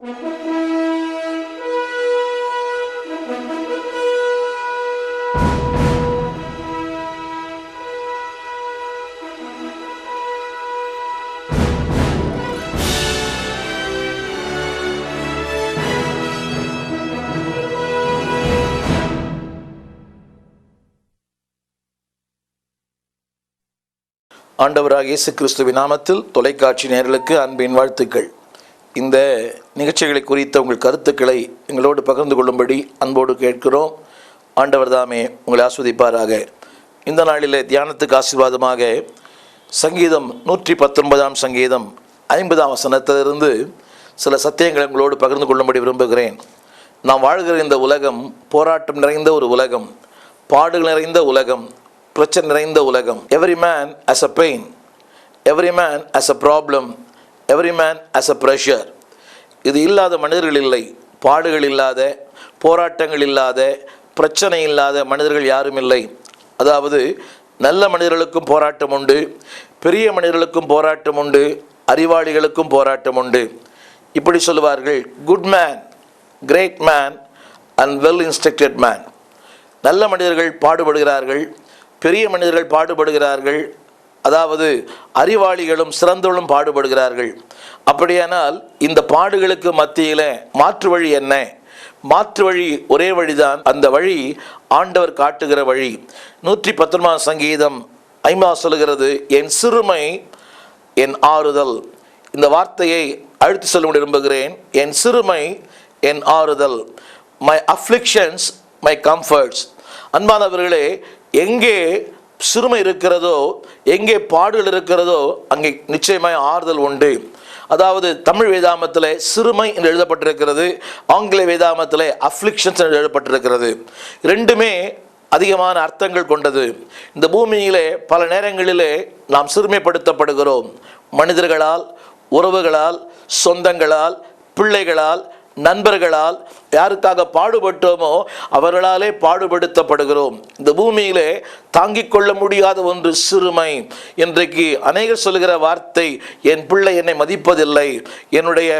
ஆண்டவராகிய இயேசு கிறிஸ்துவின் நாமத்தில் தொலைக்காட்சி நேயர்களுக்கு அன்பின் வாழ்த்துக்கள். இந்த நிகழ்ச்சிகளை குறித்த உங்கள் கருத்துக்களை எங்களோடு பகிர்ந்து கொள்ளும்படி அன்போடு கேட்கிறோம். ஆண்டவர் தாமே உங்களை ஆஸ்வதிப்பாராக. இந்த நாளிலே தியானத்துக்கு ஆசீர்வாதமாக சங்கீதம் 119 சங்கீதம் 50 வசனத்திலிருந்து சில சத்தியங்களை உங்களோடு பகிர்ந்து கொள்ளும்படி விரும்புகிறேன். நாம் வாழ்கிற இந்த உலகம் போராட்டம் நிறைந்த ஒரு உலகம், பாடுகள் நிறைந்த உலகம், பிரச்சனை நிறைந்த உலகம். Every man as a pain, every man as a problem, every man as a pressure. இது இல்லாத மனிதர்கள் இல்லை. பாடுகள் இல்லாத, போராட்டங்கள் இல்லாத, பிரச்சனை இல்லாத மனிதர்கள் யாரும் இல்லை. அதாவது நல்ல மனிதர்களுக்கும் போராட்டம் உண்டு, பெரிய மனிதர்களுக்கும் போராட்டம் உண்டு, அறிவாளிகளுக்கும் போராட்டம் உண்டு. இப்படி சொல்லுவார்கள், good man, great man and well instructed man. நல்ல மனிதர்கள் பாடுபடுகிறார்கள், பெரிய மனிதர்கள் பாடுபடுகிறார்கள், அதாவது அறிவாளிகளும் சிறந்தவர்களும் பாடுபடுகிறார்கள். அப்படியானால் இந்த பாடுகளுக்கு மத்தியில் மாற்று வழி என்ன? மாற்று வழி ஒரே வழிதான். அந்த வழி ஆண்டவர் காட்டுகிற வழி. 119 சங்கீதம் 50 சொல்லுகிறது, என் சிறுமை என் ஆறுதல். இந்த வார்த்தையை அழுத்தி சொல்ல விரும்புகிறேன். என் சிறுமை என் ஆறுதல். My afflictions my comforts. அன்பானவர்களே, எங்கே சிறுமை இருக்கிறதோ, எங்கே பாடுகள் இருக்கிறதோ, அங்கே நிச்சயமாய் ஆறுதல் உண்டு. அதாவது தமிழ் வேதாமத்தில் சிறுமை என்று எழுதப்பட்டிருக்கிறது, ஆங்கில வேதாமத்தில் அஃப்ளிக்ஷன்ஸ் என்று எழுதப்பட்டிருக்கிறது. ரெண்டுமே அதிகமான அர்த்தங்கள் கொண்டது. இந்த பூமியிலே பல நேரங்களிலே நாம் சிறுமைப்படுத்தப்படுகிறோம். மனிதர்களால், உறவுகளால், சொந்தங்களால், பிள்ளைகளால், நண்பர்களால். யாருக்காக பாடுபட்டோமோ அவர்களாலே பாடுபடுத்தப்படுகிறோம். இந்த பூமியிலே தாங்கிக் கொள்ள முடியாத ஒன்று சிறுமை. இன்றைக்கு அநேகர் சொல்லுகிற வார்த்தை, என் பிள்ளை என்னை மதிப்பதில்லை, என்னுடைய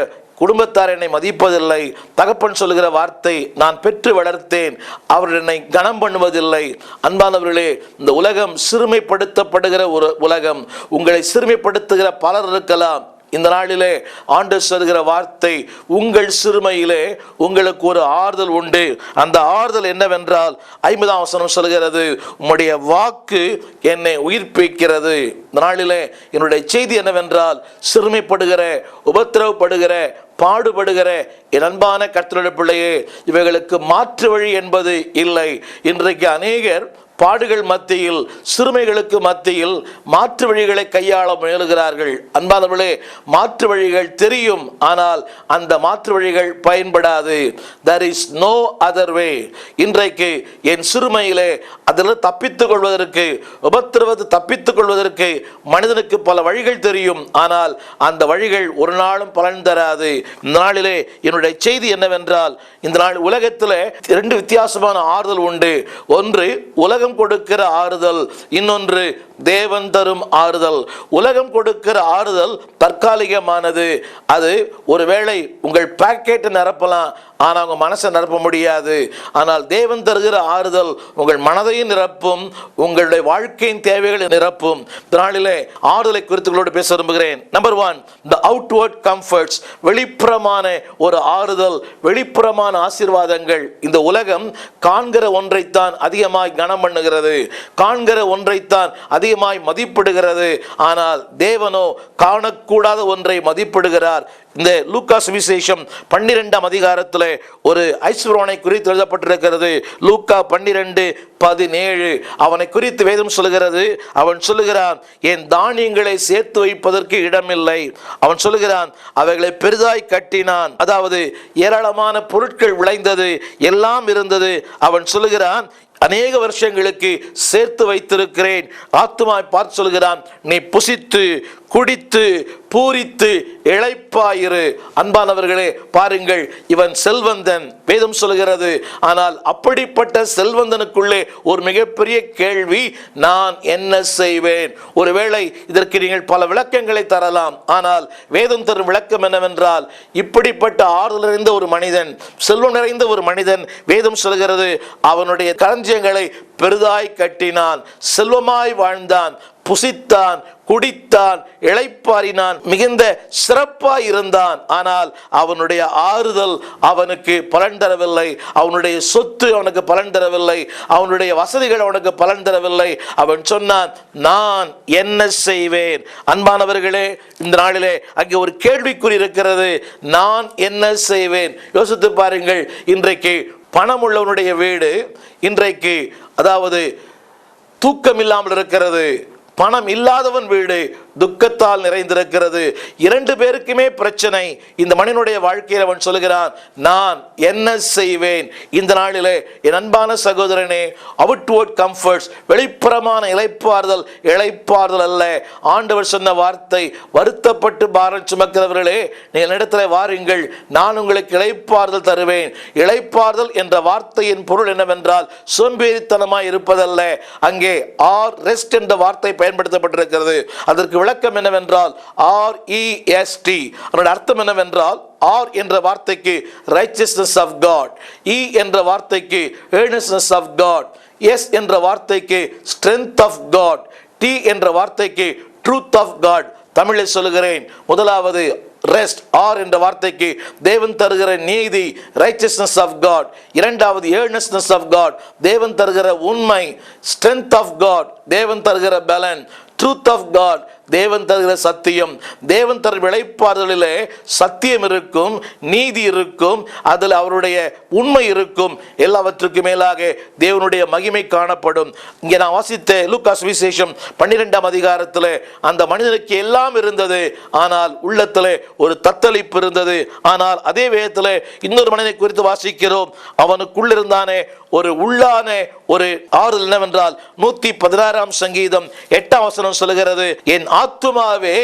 குடும்பத்தார் என்னை மதிப்பதில்லை. தகப்பன் சொல்லுகிற வார்த்தை, நான் பெற்று வளர்த்தேன், அவர் என்னை கனம் பண்ணுவதில்லை. அன்பானவர்களே, இந்த உலகம் சிறுமைப்படுத்தப்படுகிற ஒரு உலகம். உங்களை சிறுமைப்படுத்துகிற பலர் இருக்கலாம். இந்த நாளிலே ஆண்டவர் சொல்கிற வார்த்தை, உங்கள் சிறுமையிலே உங்களுக்கு ஒரு ஆறுதல் உண்டு. அந்த ஆறுதல் என்னவென்றால் 50 வசனம் சொல்கிறது, உம்முடைய வாக்கு என்னை உயிர்ப்பிக்கிறது. இந்த நாளிலே என்னுடைய செய்தி என்னவென்றால், சிறுமைப்படுகிற, உபத்திரவப்படுகிற, பாடுபடுகிற என் அன்பான கர்த்தருடைய பிள்ளையே, இவைகளுக்கு மாற்று வழி என்பது இல்லை. இன்றைக்கு அநேகர் பாடுகள் மத்தியில், சிறுமைகளுக்கு மத்தியில் மாற்று வழிகளை கையாள முயலுகிறார்கள். அன்பானவர்களே, மாற்று வழிகள் தெரியும், ஆனால் அந்த மாற்று வழிகள் பயன்படாது. there is no other way. இன்றைக்கு என் சிறுமையிலே அதில் தப்பித்துக் கொள்வதற்கு, உபத்திரவத்தை தப்பித்துக் கொள்வதற்கு மனிதனுக்கு பல வழிகள் தெரியும், ஆனால் அந்த வழிகள் ஒரு நாளும் பலன் தராது. இந்த நாளிலே என்னுடைய செய்தி என்னவென்றால், இந்த நாள் உலகத்தில் 2 வித்தியாசமான ஆறுதல் உண்டு. ஒன்று உலகம் கொடுக்கிற ஆறுதல், இன்னொன்று தேவன் தரும் ஆறுதல். உலகம் கொடுக்கிற ஆறுதல் தற்காலிகமானது. அது ஒருவேளை உங்கள் பாக்கெட்டை நிரப்பலாம், ஆனால் உங்கள் மனசை நிரப்ப முடியாது. ஆனால் தேவன் தருகிற ஆறுதல் உங்கள் மனதையும் நிரப்பும், உங்களுடைய வாழ்க்கையின் தேவைகளை நிரப்பும். நாளிலே ஆறுதலை குறித்துகளோடு பேச விரும்புகிறேன். Number 1, the outward comforts. வெளிப்புறமான ஒரு ஆறுதல், வெளிப்புறமான ஆசீர்வாதங்கள். இந்த உலகம் காண்கிற ஒன்றைத்தான் அதிகமாய் கனம் பண்ணுகிறது, காண்கிற ஒன்றைத்தான் அதிகமாய் மதிப்பிடுகிறது. ஆனால் தேவனோ காணக்கூடாத ஒன்றை மதிப்பிடுகிறார். இந்த லூக்கா சுவிசேஷம் 12ஆம் அதிகாரத்தில் ஒரு ஐஸ்வரனை குறித்து எழுதப்பட்டிருக்கிறது. லூக்கா 12:17 அவனை குறித்து வேதம் சொல்லுகிறது. அவன் சொல்லுகிறான், என் தானியங்களை சேர்த்து வைப்பதற்கு இடமில்லை. அவன் சொல்லுகிறான், அவைகளை பெரிதாய் கட்டினான். அதாவது ஏராளமான பொருட்கள் விளைந்தது, எல்லாம் இருந்தது. அவன் சொல்லுகிறான், அநேக வருஷங்களுக்கு சேர்த்து வைத்திருக்கிறேன். ஆத்துமாய் பார்த்து சொல்கிறான், நீ புசித்து குடித்து பூரித்து இளைப்பாயிரு. அன்பானவர்களே, பாருங்கள், இவன் செல்வந்தன் வேதம் சொல்கிறது. ஆனால் அப்படிப்பட்ட செல்வந்தனுக்குள்ளே ஒரு மிகப்பெரிய கேள்வி, நான் என்ன செய்வேன்? ஒருவேளை இதற்கு நீங்கள் பல விளக்கங்களை தரலாம். ஆனால் வேதம் தரும் விளக்கம் என்னவென்றால், இப்படிப்பட்ட ஆறுதல் நிறைந்த ஒரு மனிதன், செல்வம் நிறைந்த ஒரு மனிதன், வேதம் சொல்கிறது, அவனுடைய களஞ்சியங்களை பெரிதாய் கட்டினான், செல்வமாய் வாழ்ந்தான், புசித்தான், குடித்தான், இளைப்பாறினான், மிகுந்த சிறப்பாய் இருந்தான். ஆனால் அவனுடைய ஆறுதல் அவனுக்கு பலன் தரவில்லை. அவனுடைய சொத்து அவனுக்கு பலன் தரவில்லை. அவனுடைய வசதிகள் அவனுக்கு பலன் தரவில்லை. அவன் சொன்னான், நான் என்ன செய்வேன்? அன்பானவர்களே, இந்த நாளிலே அங்கே ஒரு கேள்விக்குறி இருக்கிறது. நான் என்ன செய்வேன்? யோசித்து பாருங்கள். இன்றைக்கு பணம் உள்ளவனுடைய வீடு இன்றைக்கு அதாவது தூக்கம் இல்லாமல் இருக்கிறது. பணம் இல்லாதவன் வீடு துக்கத்தால் நிறைந்திருக்கிறது. இரண்டு பேருக்குமே பிரச்சனை. இந்த மனிதனுடைய வாழ்க்கையில் அவன் சொல்கிறான், நான் என்ன செய்வேன்? இந்த நாளிலே என் அன்பான சகோதரனே, அவுட்வர்ட் கம்ஃபர்ட்ஸ், வெளிப்புறமான இளைப்பாறுதல் அல்ல. ஆண்டவர் சொன்ன வார்த்தை, வருத்தப்பட்டு பாரம் சுமக்கிறவர்களே, நீங்கள் இடத்துல வாருங்கள், நான் உங்களுக்கு இளைப்பாறுதல் தருவேன். இளைப்பாறுதல் என்ற வார்த்தையின் பொருள் என்னவென்றால், சோம்பேறித்தனமாய் இருப்பதல்ல. அங்கே ஆர் ரெஸ்ட் என்ற வார்த்தை பயன்படுத்தப்பட்டிருக்கிறது. அதற்கு விளக்கம் என்னவென்றால் REST. அதனுடைய அர்த்தம் என்னவென்றால், ஆர் என்ற வார்த்தைக்கு righteousness of God, E என்ற வார்த்தைக்கு earnestness of God, S என்ற வார்த்தைக்கு strength of God, T என்ற வார்த்தைக்கு truth of God. தமிழில் சொல்லுகிறேன், முதலாவது ரெஸ்ட், ஆர் என்ற வார்த்தைக்கு தேவன் தருகிற நீதி, righteousness of God. இரண்டாவது earnestness of God, தேவன் தருகிற உண்மை, strength of God, தேவன் தருகிற பலன், truth of God, தேவன் தருகிற சத்தியம். தேவன் தரும் இளைப்பாறுதலிலே சத்தியம் இருக்கும், நீதி இருக்கும், அதில் அவருடைய உண்மை இருக்கும். எல்லாவற்றுக்கும் மேலாக தேவனுடைய மகிமை காணப்படும். இங்கே நான் வாசித்த லூக்கா சுவிசேஷம் 12ஆம் அதிகாரத்தில் அந்த மனிதனுக்கு எல்லாம் இருந்தது, ஆனால் உள்ளத்திலே ஒரு தத்தளிப்பு இருந்தது. ஆனால் அதே வேதத்தில் இன்னொரு மனிதனை குறித்து வாசிக்கிறோம். அவனுக்குள்ளிருந்தானே ஒரு உள்ளான ஒரு ஆறுதல் என்னவென்றால், 116ஆம் சங்கீதம் 8ஆம் வசனம் சொல்லுகிறது, என் ஆத்துமாவே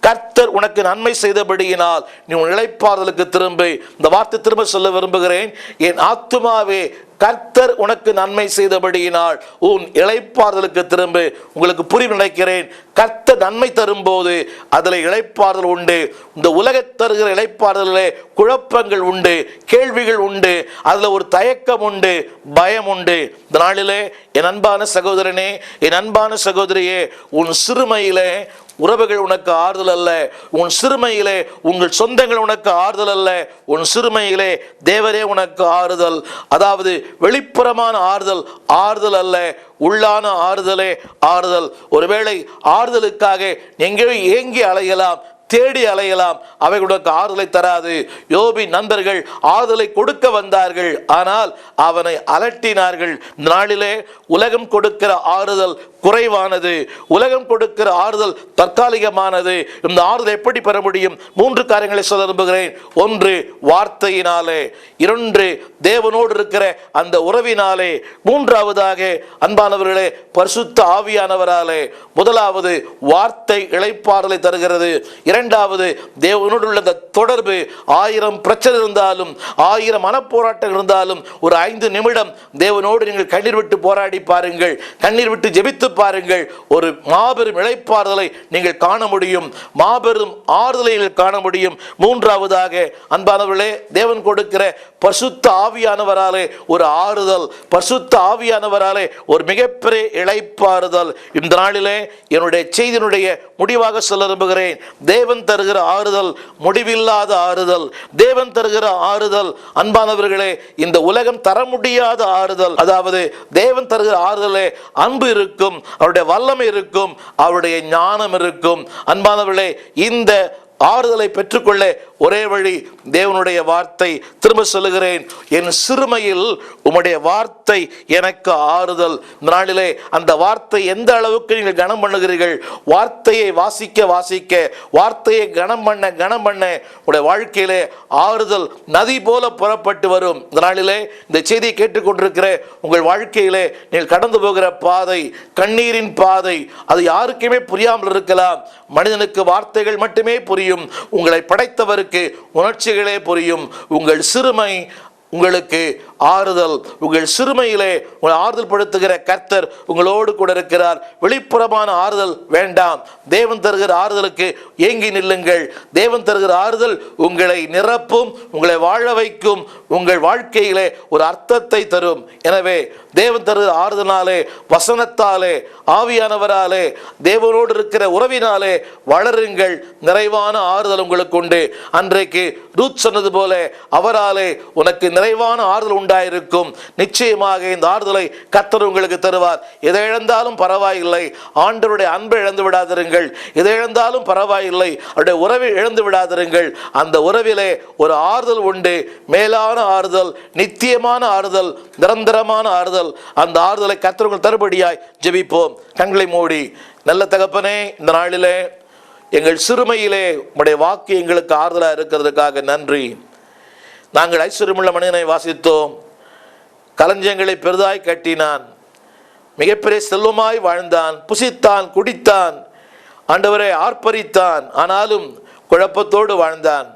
கர்த்தர் உனக்கு நன்மை செய்தபடியினால் நீ உன் இளைப்பாறுதலுக்கு திரும்பு. இந்த வார்த்தை திரும்ப சொல்ல விரும்புகிறேன். என் ஆத்துமாவே கர்த்தர் உனக்கு நன்மை செய்தபடியினால் உன் இளைப்பாறுதலுக்கு திரும்பு. உங்களுக்கு புரியும் நினைக்கிறேன். கர்த்தர் நன்மை தரும்போது அதில் இளைப்பாறுதல் உண்டு. இந்த உலக தருகிற இளைப்பாறுதலிலே குழப்பங்கள் உண்டு, கேள்விகள் உண்டு, அதில் ஒரு தயக்கம் உண்டு, பயம் உண்டு. இந்த நாளிலே என் அன்பான சகோதரனே, என் அன்பான சகோதரியே, உன் சிறுமையிலே உறவுகள் உனக்கு ஆறுதல் அல்ல. உன் சிறுமையிலே உங்கள் சொந்தங்கள் உனக்கு ஆறுதல் அல்ல. உன் சிறுமையிலே தேவரே உனக்கு ஆறுதல். அதாவது வெளிப்புறமான ஆறுதல் அல்ல, உள்ளான ஆறுதலே ஆறுதல். ஒருவேளை ஆறுதலுக்காக எங்கேயோ ஏங்கி அலையலாம், தேடி அலையலாம், அவை உனக்கு ஆறுதலை தராது. யோபின் நண்பர்கள் ஆறுதலை கொடுக்க வந்தார்கள், ஆனால் அவனை அலட்டினார்கள். நாளிலே உலகம் கொடுக்கிற ஆறுதல் குறைவானது, உலகம் கொடுக்கிற ஆறுதல் தற்காலிகமானது. இந்த ஆறுதல் எப்படி பெற முடியும்? 3 காரியங்களை சொல்ல விரும்புகிறேன். 1, வார்த்தையினாலே. 2, தேவனோடு இருக்கிற அந்த உறவினாலே. 3ஆவதாக அன்பானவர்களே, பரிசுத்த ஆவியானவராலே. முதலாவது வார்த்தை இளைப்பாறுதலை தருகிறது. 2வது தேவனோடு உள்ள தொடர்பு. 1000 பிரச்சனை இருந்தாலும், 1000 மனப்போராட்டம் இருந்தாலும், ஒரு 5 நிமிடம் தேவனோடு நீங்கள் கண்ணீர் விட்டு போராடி பாருங்கள், கண்ணீர் விட்டு ஜெபித்து பாருங்கள். ஒரு மாபெரும் இளைப்பாறுதலை நீங்கள் காண முடியும், மாபெரும் ஆறுதலை காண முடியும். 3ஆவதாக அன்பானவர்களே, தேவன் கொடுக்கிற பரிசுத்த ஆவியானவராலே ஒரு ஆறுதல், பரிசுத்த ஆவியானவராலே ஒரு மிகப்பெரிய இளைப்பாறுதல். இந்த நாளிலே என்னுடைய செய்தியினுடைய முடிவாக சொல்ல விரும்புகிறேன். தேவன் தருகிற ஆறுதல் முடிவில்லாத ஆறுதல். தேவன் தருகிற ஆறுதல் அன்பானவர்களே இந்த உலகம் தர முடியாத ஆறுதல். அதாவது தேவன் தருகிற ஆறுதலே அன்பு இருக்கும், அவருடைய வல்லமை இருக்கும், அவருடைய ஞானம் இருக்கும். அன்பானவர்களே, இந்த ஆறுதலை பெற்றுக்கொள்ள ஒரே வழி தேவனுடைய வார்த்தை. திரும்ப சொல்லுகிறேன், என் சிறுமையில் உம்முடைய வார்த்தை வார்த்தை எனக்கு ஆறுதல். இந்த நாளிலே அந்த வார்த்தை எந்த அளவுக்கு நீங்கள் கனம் பண்ணுகிறீர்கள், வார்த்தையை வாசிக்க வாசிக்க, வார்த்தையை கனம் பண்ண உடைய வாழ்க்கையிலே ஆறுதல் நதி போல புறப்பட்டு வரும். இந்த நாளிலே இந்த செய்தியை கேட்டுக்கொண்டிருக்கிற உங்கள் வாழ்க்கையிலே நீங்கள் கடந்து போகிற பாதை கண்ணீரின் பாதை. அது யாருக்குமே புரியாமல் இருக்கலாம். மனிதனுக்கு வார்த்தைகள் மட்டுமே புரியும், உங்களை படைத்தவருக்கு உணர்ச்சிகளே புரியும். உங்கள் சிறுமை உங்களுக்கு ஆறுதல். உங்கள் சிறுமையிலே உங்களை ஆறுதல் படுத்துகிற கர்த்தர் உங்களோடு கூட இருக்கிறார். வெளிப்புறமான ஆறுதல் வேண்டாம். தேவன் தருகிற ஆறுதலுக்கு ஏங்கி நில்லுங்கள். தேவன் தருகிற ஆறுதல் உங்களை நிரப்பும், உங்களை வாழ வைக்கும், உங்கள் வாழ்க்கையிலே ஒரு அர்த்தத்தை தரும். எனவே தேவன் தருகிற ஆறுதலாலே, வசனத்தாலே, ஆவியானவராலே, தேவனோடு இருக்கிற உறவினாலே வளருங்கள். நிறைவான ஆறுதல் உங்களுக்கு உண்டு. அன்றைக்கு ரூத் சொன்னது போல அவராலே உனக்கு நிறைவான ஆறுதல் உண்டாயிருக்கும். நிச்சயமாக இந்த ஆறுதலை கர்த்தர் உங்களுக்கு தருவார். எதை இழந்தாலும் பரவாயில்லை, ஆண்டவருடைய அன்பை இழந்து விடாதிருங்கள். எதை இழந்தாலும் பரவாயில்லை, அவருடைய உறவை இழந்து விடாதிருங்கள். அந்த உறவிலே ஒரு ஆறுதல் உண்டு, மேலான ஆறுதல், நித்தியமான ஆறுதல், நிரந்தரமான ஆறுதல். அந்த ஆறுதலை கர்த்தர் உங்களுக்கு தரும்படியாய் ஜெபிப்போம். கண்களை மூடி. நல்ல தகப்பனே, இந்த நாளிலே எங்கள் சிறுமையிலே உம்முடைய வாக்கு எங்களுக்கு ஆறுதலாக இருக்கிறதுக்காக நன்றி. நாங்கள் ஐஸ்வர்யமுள்ள மனிதனை வாசித்தோம். களஞ்சியங்களை பெரிதாய் கட்டினான், மிகப்பெரிய செல்வமாய் வாழ்ந்தான், புசித்தான், குடித்தான், ஆண்டவரை ஆர்ப்பரித்தான், ஆனாலும் குழப்பத்தோடு வாழ்ந்தான்.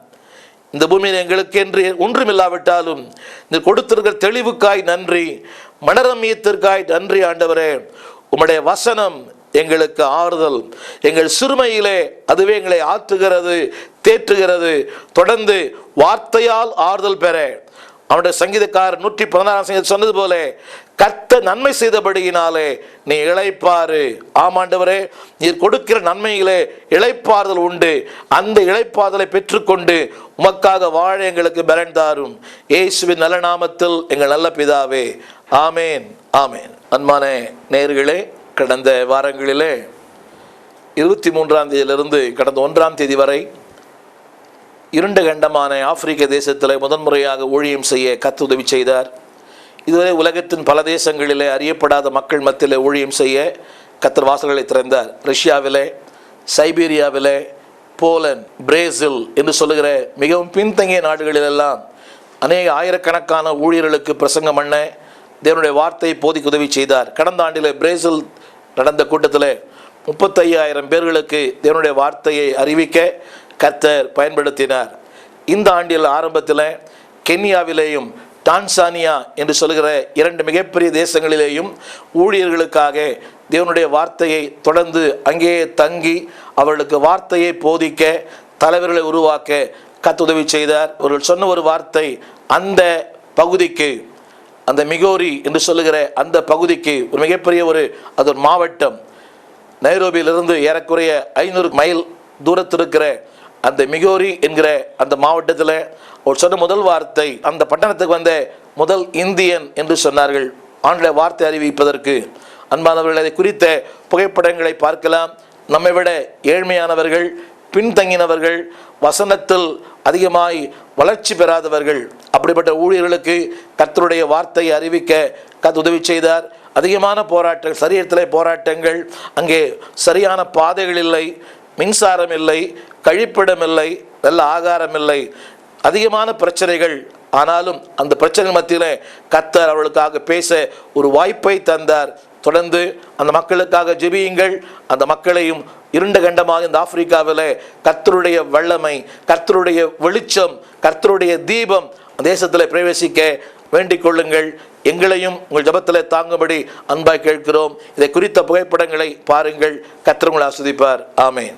இந்த பூமியில் எங்களுக்கு என்று ஒன்றுமில்லாவிட்டாலும் இந்த கொடுத்திருக்கிற தெளிவுக்காய் நன்றி, மனரம்யத்திற்காய் நன்றி. ஆண்டவரே, உம்முடைய வசனம் எங்களுக்கு ஆறுதல். எங்கள் சிறுமையிலே அதுவே எங்களை ஆற்றுகிறது, தேற்றுகிறது. தொடர்ந்து வார்த்தையால் ஆறுதல் பெற அவனுடைய சங்கீதக்காரர் 116 சொன்னது போல கர்த்தர் நன்மை செய்தபடியினாலே நீ இளைப்பாறு. ஆமாண்டவரே, நீர் கொடுக்கிற நன்மையிலே இளைப்பாறுதல் உண்டு. அந்த இளைப்பாறுதலை பெற்றுக்கொண்டு உமக்காக வாழ எங்களுக்கு பலன் தாரும். இயேசுவின் நல்ல நாமத்தில் எங்கள் நல்ல பிதாவே, ஆமேன், ஆமேன். அன்பான நேயர்களே, கடந்த வாரங்களிலே 23ஆம் தேதியிலிருந்து கடந்த 1ஆம் தேதி வரை இருண்ட கண்டமான ஆப்பிரிக்க தேசத்தில் முதன்முறையாக ஊழியம் செய்ய கர்த்தர் உதவி செய்தார். இதுவரை உலகத்தின் பல தேசங்களிலே அறியப்படாத மக்கள் மத்தியிலே ஊழியம் செய்ய கர்த்தர் வாசல்களை திறந்தார். ரஷ்யாவிலே, சைபீரியாவிலே, போலந்து, பிரேசில் என்று சொல்லுகிற மிகவும் பின்தங்கிய நாடுகளிலெல்லாம் அநேக ஆயிரக்கணக்கான ஊழியர்களுக்கு பிரசங்கம் பண்ண தேவனுடைய வார்த்தையை போதிக்க உதவி செய்தார். கடந்த ஆண்டில் பிரேசில் நடந்த கூட்டத்தில் 35,000 பேர்களுக்கு தேவனுடைய வார்த்தையை அறிவிக்க கர்த்தர் பயன்படுத்தினார். இந்த ஆண்டில் ஆரம்பத்தில் கென்யாவிலேயும் டான்சானியா என்று சொல்கிற 2 மிகப்பெரிய தேசங்களிலேயும் ஊழியர்களுக்காக தேவனுடைய வார்த்தையை தொடர்ந்து அங்கேயே தங்கி அவர்களுக்கு வார்த்தையை போதிக்க, தலைவர்களை உருவாக்க கர்த்தர் உதவி செய்தார். அவர்கள் சொன்ன ஒரு வார்த்தை, அந்த பகுதிக்கு, அந்த மிகோரி என்று சொல்லுகிற அந்த பகுதிக்கு ஒரு மிகப்பெரிய அது ஒரு மாவட்டம், நைரோபியிலிருந்து ஏறக்குறைய 500 மைல் தூரத்தில் இருக்கிற அந்த மிகோரி என்கிற அந்த மாவட்டத்தில் ஒரு சொன்ன முதல் வார்த்தை, அந்த பட்டணத்துக்கு வந்த முதல் இந்தியன் என்று சொன்னார்கள் ஆங்கில வார்த்தை அறிவிப்பதற்கு. அன்பானவர்கள், அதை குறித்த புகைப்படங்களை பார்க்கலாம். நம்மை விட ஏழ்மையானவர்கள், பின்தங்கினவர்கள், வசனத்தில் அதிகமாய் வளர்ச்சி பெறாதவர்கள், அப்படிப்பட்ட ஊழியர்களுக்கு கர்த்தருடைய வார்த்தையை அறிவிக்க கர்த்தர் உதவி செய்தார். அதிகமான போராட்டங்கள், சரீரத்திலே போராட்டங்கள், அங்கே சரியான பாதைகள் இல்லை, மின்சாரம் இல்லை, கழிப்பிடம் இல்லை, நல்ல ஆகாரம் இல்லை, அதிகமான பிரச்சனைகள். ஆனாலும் அந்த பிரச்சனை மத்தியிலே கர்த்தர் அவர்களுக்காக பேச ஒரு வாய்ப்பை தந்தார். தொடர்ந்து அந்த மக்களுக்காக ஜெபியுங்கள். அந்த மக்களையும் இருண்ட கண்டமாக இந்த ஆப்பிரிக்காவில் கர்த்தருடைய வல்லமை, கர்த்தருடைய வெளிச்சம், கர்த்தருடைய தீபம் தேசத்தில் பிரவேசிக்க வேண்டிக் கொள்ளுங்கள். எங்களையும் உங்கள் ஜபத்தில் தாங்கும்படி அன்பாய் கேட்கிறோம். இதை குறித்த புகைப்படங்களை பாருங்கள். கர்த்தர் உங்களை ஆசீர்வதிப்பார். ஆமென்.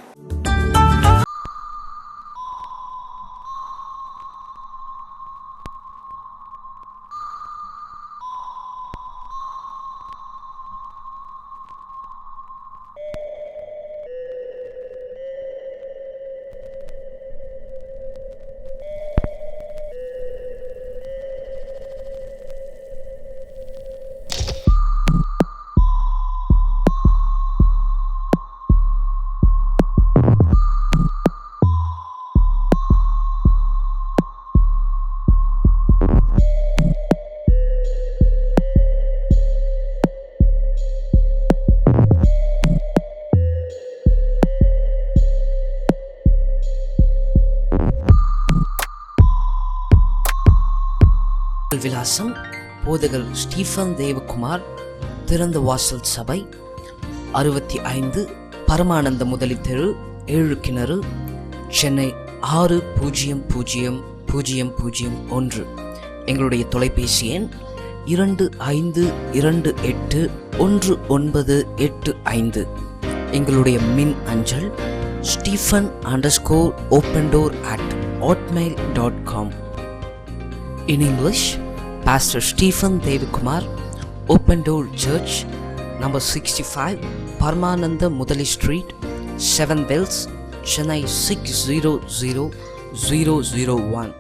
விலாசம்: போதகர் ஸ்டீஃபன் தேவகுமார், திறந்த வாசல் சபை, 65 பரமானந்த முதலி தெரு, 7 கிணறு, சென்னை 600001. எங்களுடைய தொலைபேசி எண் 25281985. எங்களுடைய மின் அஞ்சல் stephen_opendoor@hotmail.com. In English, Pastor Stephen Devakumar, Open Door Church, number 65, Paramananda Mudali Street, 7 Bells, Chennai 600001.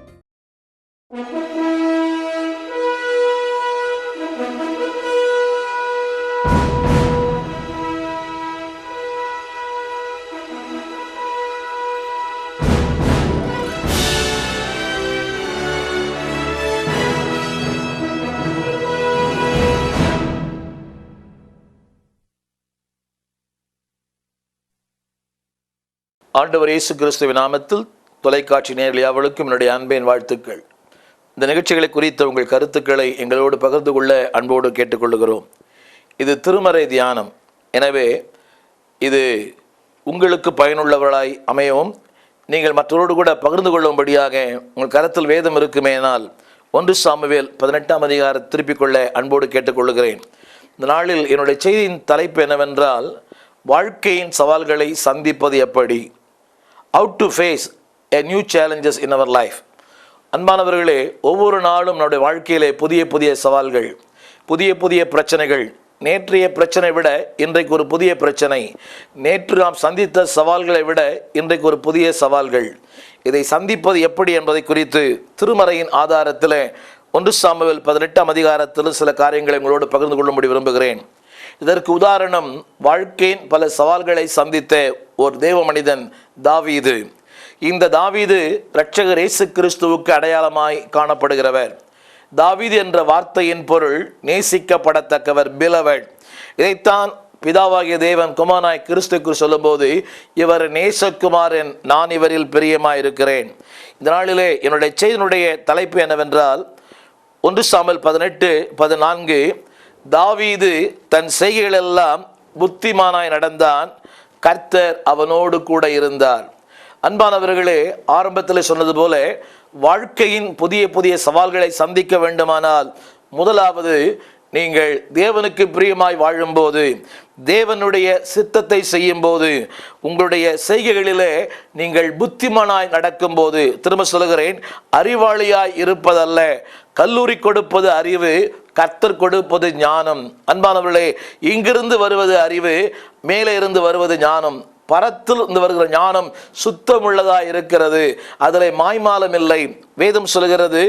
ஆண்டவர் இயேசு கிறிஸ்துவின் நாமத்தில் தொலைக்காட்சி நேயர்களுக்கும் என்னுடைய அன்பின் வாழ்த்துக்கள். இந்த நிகழ்ச்சிகளை குறித்த உங்கள் கருத்துக்களை எங்களோடு பகிர்ந்து கொள்ள அன்போடு கேட்டுக்கொள்கிறோம். இது திருமறை தியானம். எனவே இது உங்களுக்கு பயனுள்ளவர்களாய் அமையவும், நீங்கள் மற்றவரோடு கூட பகிர்ந்து கொள்ளும்படியாக உங்கள் கருத்தில் வேதம் இருக்குமேனால் 1 சாமுவேல் 18ஆம் அதிகாரம் திருப்பிக் கொள்ள அன்போடு கேட்டுக்கொள்கிறேன். இந்த நாளில் என்னுடைய செய்தியின் தலைப்பு என்னவென்றால், வாழ்க்கையின் சவால்களை சந்திப்பது எப்படி? How to face a new challenges in our life. அன்பானவர்களே, ஒவ்வொரு நாளும் நம்முடைய வாழ்க்கையிலே புதிய புதிய சவால்கள், புதிய புதிய பிரச்சனைகள். நேற்றைய பிரச்சனை விட இன்றைக்கு ஒரு புதிய பிரச்சனை, நேற்று நாம் சந்தித்த சவால்களை விட இன்றைக்கு ஒரு புதிய சவால்கள். இதை சந்திப்பது எப்படி என்பதை குறித்து திருமறையின் ஆதாரத்தில் 1 சாமுவேல் 18ஆம் அதிகாரத்தில் சில காரியங்களை உங்களோடு பகிர்ந்து கொள்ளும்படி விரும்புகிறேன். இதற்கு உதாரணம், வாழ்க்கையின் பல சவால்களை சந்தித்த ஒரு தேவ மனிதன் தாவீது. இந்த தாவீது இரட்சகர் இயேசு கிறிஸ்துவுக்கு அடையாளமாய் காணப்படுகிறவர். தாவீது என்ற வார்த்தையின் பொருள் நேசிக்கப்படத்தக்கவர், beloved. இதைத்தான் பிதாவாகிய தேவன் குமாரனாய் கிறிஸ்துவுக்கு சொல்லும்போது, இவர் நேசகுமாரன், நான் இவரில் பிரியமாய் இருக்கிறேன். இந்த நாளிலே என்னுடைய செய்தியினுடைய தலைப்பு என்னவென்றால், 1 சாமுவேல் 18:14, தாவீது தன் செய்கைகளெல்லாம் புத்திமானாய் நடந்தான், கர்த்தர் அவனோடு கூட இருந்தார். அன்பானவர்களே, ஆரம்பத்தில் சொன்னது போல வாழ்க்கையின் புதிய புதிய சவால்களை சந்திக்க வேண்டுமானால் முதலாவது நீங்கள் தேவனுக்கு பிரியமாய் வாழும்போது, தேவனுடைய சித்தத்தை செய்யும் போது, உங்களுடைய செய்கைகளிலே நீங்கள் புத்திமானாய் நடக்கும்போது, திரும்ப சொல்லுகிறேன், அறிவாளியாய் இருப்பதல்ல, கல்லூரி கொடுப்பது அறிவு, கர்த்தர் கொடுப்பது ஞானம். அன்பானவர்களே, இங்கிருந்து வருவது அறிவு, மேலே இருந்து வருவது ஞானம். பரத்தில் இருந்து வருகிற ஞானம் சுத்தமுள்ளதாக இருக்கிறது, அதில் மாய்மாலம் இல்லை. வேதம் சொல்கிறது,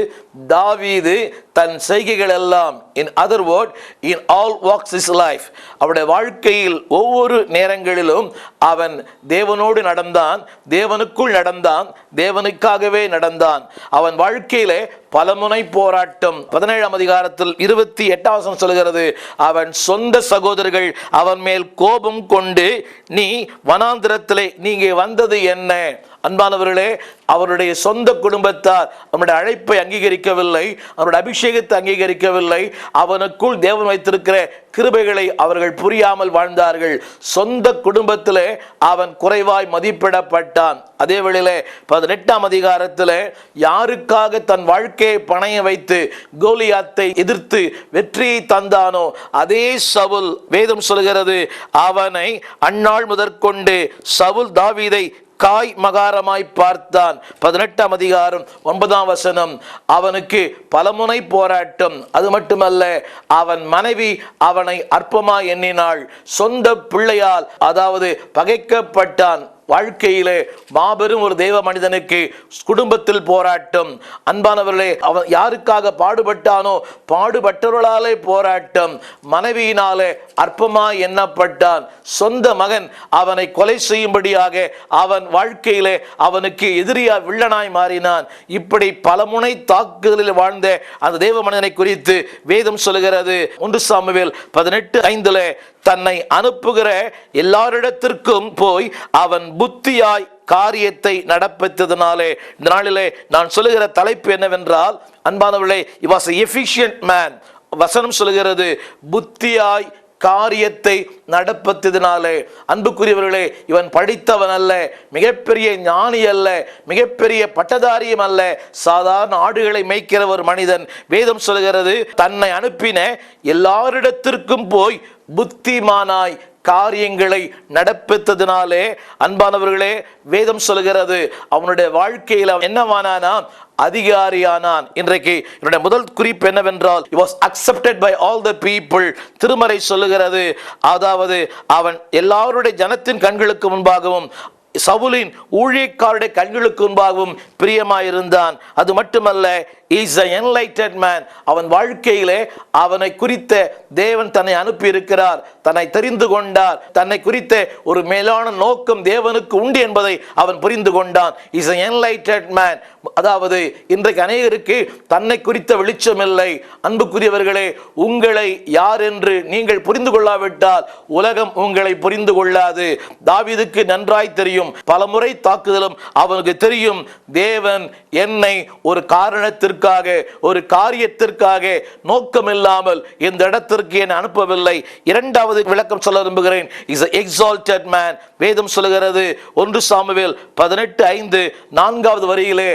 தாவீது தன் செய்கைகள் எல்லாம், in other word, in all walks is life, அவருடைய வாழ்க்கையில் ஒவ்வொரு நேரங்களிலும் அவன் தேவனோடு நடந்தான், தேவனுக்குள் நடந்தான், தேவனுக்காகவே நடந்தான். அவன் வாழ்க்கையிலே பலமுனை போராட்டம். 17ஆம் அதிகாரத்தில் 28ஆம் வசனம் சொல்கிறது, அவன் சொந்த சகோதரர்கள் அவன் மேல் கோபம் கொண்டு, நீ வனாந்திரத்திலே நீங்க வந்தது என்ன? அன்பானவர்களே, அவருடைய சொந்த குடும்பத்தார் அவனுடைய அழைப்பை அங்கீகரிக்கவில்லை, அவருடைய அபிஷேகத்தை அங்கீகரிக்கவில்லை, அவனுக்குள் தேவன் வைத்திருக்கிற கிருபைகளை அவர்கள் புரியாமல் வாழ்ந்தார்கள். சொந்த குடும்பத்திலே அவன் குறைவாய் மதிப்பிடப்பட்டான். அதே வேளையிலே 18ஆம் அதிகாரத்தில் யாருக்காக தன் வாழ்க்கையை பணைய வைத்து கோலியாத்தை எதிர்த்து வெற்றியை தந்தானோ அதே சவுல், வேதம் சொல்கிறது, அவனை அந்நாள் முதற்கொண்டு சவுல் தாவீதை காய் மகாரமாய் பார்த்தான். 18ஆம் அதிகாரம் 9ஆம் வசனம், அவனுக்கு பலமுனை போராட்டம். அது மட்டுமல்ல, அவன் மனைவி அவனை அற்பமாய் எண்ணினாள், சொந்த பிள்ளையால் அதாவது பகைக்கப்பட்டான். வாழ்க்கையிலே மாபெரும் ஒரு தேவ மனிதனுக்கு குடும்பத்தில் போராட்டம். அன்பானவர்களே, அவன் யாருக்காக பாடுபட்டானோ பாடுபட்டவர்களாலே போராட்டம். மனைவியினாலே அற்பமாய் எண்ணப்பட்டான். சொந்த மகன் அவனை கொலை செய்யும்படியாக அவன் வாழ்க்கையிலே அவனுக்கு எதிரியா வில்லனாய் மாறினான். இப்படி பலமுனை தாக்குதலில் வாழ்ந்த அந்த தேவ மனிதனை குறித்து வேதம் சொல்கிறது, 1 சாமுவேல் 18:5, தன்னை அனுப்புகிற எல்லாரிடத்திற்கும் போய் அவன் புத்தியாய் காரியத்தை நடப்பித்ததினாலே. இந்த நாளிலே நான் சொல்லுகிற தலைப்பு என்னவென்றால், அன்பானவர்களே, he was an efficient man. வசனம் சொல்லுகிறது, புத்தியாய் காரியத்தை நடப்பதினாலே. அன்புக்குரியவர்களே, இவன் படித்தவன் அல்ல, மிகப்பெரிய ஞானி அல்ல, மிகப்பெரிய பட்டதாரியும் அல்ல, சாதாரண ஆடுகளை மேய்க்கிற ஒரு மனிதன். வேதம் சொல்கிறது, தன்னை அனுப்பின எல்லாரிடத்திற்கும் போய் புத்திமானாய் காரியங்களை நடப்பித்ததினாலே. அன்பானவர்களே, வேதம் சொல்கிறது அவனுடைய வாழ்க்கையில் என்னவானான்? அதிகாரியானான். இன்றைக்கு என்னுடைய முதல் குறிப்பு என்னவென்றால், he was accepted by all the people. திருமறை சொல்லுகிறது, அதாவது அவன் எல்லாருடைய ஜனத்தின் கண்களுக்கு முன்பாகவும் சவுலின் ஊழியக்காரருடைய கண்களுக்கு முன்பாகவும் பிரியமாயிருந்தான். அது மட்டுமல்ல, is an enlightened man. அவன் வாழ்க்கையிலே அவனை குறித்த தேவன் தன்னை அனுப்பி இருக்கிறார், தன்னை தெரிந்து கொண்டார், தன்னை குறித்த ஒரு மேலான நோக்கம் தேவனுக்கு உண்டு என்பதை அவன் புரிந்து கொண்டான். is an enlightened man. அதாவது இன்றைக்கு அநேகருக்கு தன்னை குறித்த வெளிச்சம் இல்லை. அன்புக்குரியவர்களே, உங்களை யார் என்று நீங்கள் புரிந்து கொள்ளாவிட்டால் உலகம் உங்களை புரிந்து கொள்ளாது. தாவீதுக்கு நன்றாய் தெரியும், பல முறை தாக்குதலும் அவனுக்கு தெரியும், தேவன் என்னை ஒரு காரணத்திற்காக, ஒரு காரியத்திற்காக, நோக்கம் இல்லாமல் இந்த இடத்திற்கு என்னை அனுப்பவில்லை. இரண்டாவது விளக்கம் சொல்ல விரும்புகிறேன், is an exalted man. வேதம் சொல்லுகிறது 1 சாமுவேல் 18:5 4வது வரியிலே,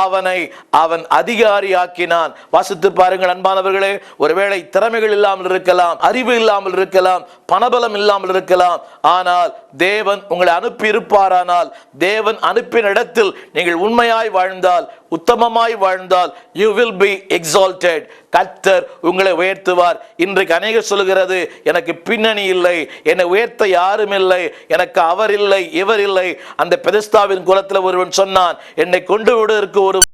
அவனை அவன் அதிகாரியாக்கினான். வாசித்து பாருங்கள் அன்பானவர்களே. ஒருவேளை திறமைகள் இல்லாமல் இருக்கலாம், அறிவு இல்லாமல் இருக்கலாம், பணபலம் இல்லாமல் இருக்கலாம், ஆனால் தேவன் உங்களை அனுப்பி இருப்பாரானால், தேவன் அனுப்பின இடத்தில் நீங்கள் உண்மையாய் வாழ்ந்தால், உத்தமமாய் வாழ்ந்தால், you will be exalted. கர்த்தர் உங்களை உயர்த்துவார். இன்றைக்கு அநேகர் சொல்லுகிறது, எனக்கு பின்னணி இல்லை, என்னை உயர்த்த யாரும் இல்லை, எனக்கு அவர் இல்லை, இவர் இல்லை. அந்த பெதஸ்தாவின் குலத்தில் ஒருவன் சொன்னான், என்னை கொண்டு விடுவதற்கு ஒரு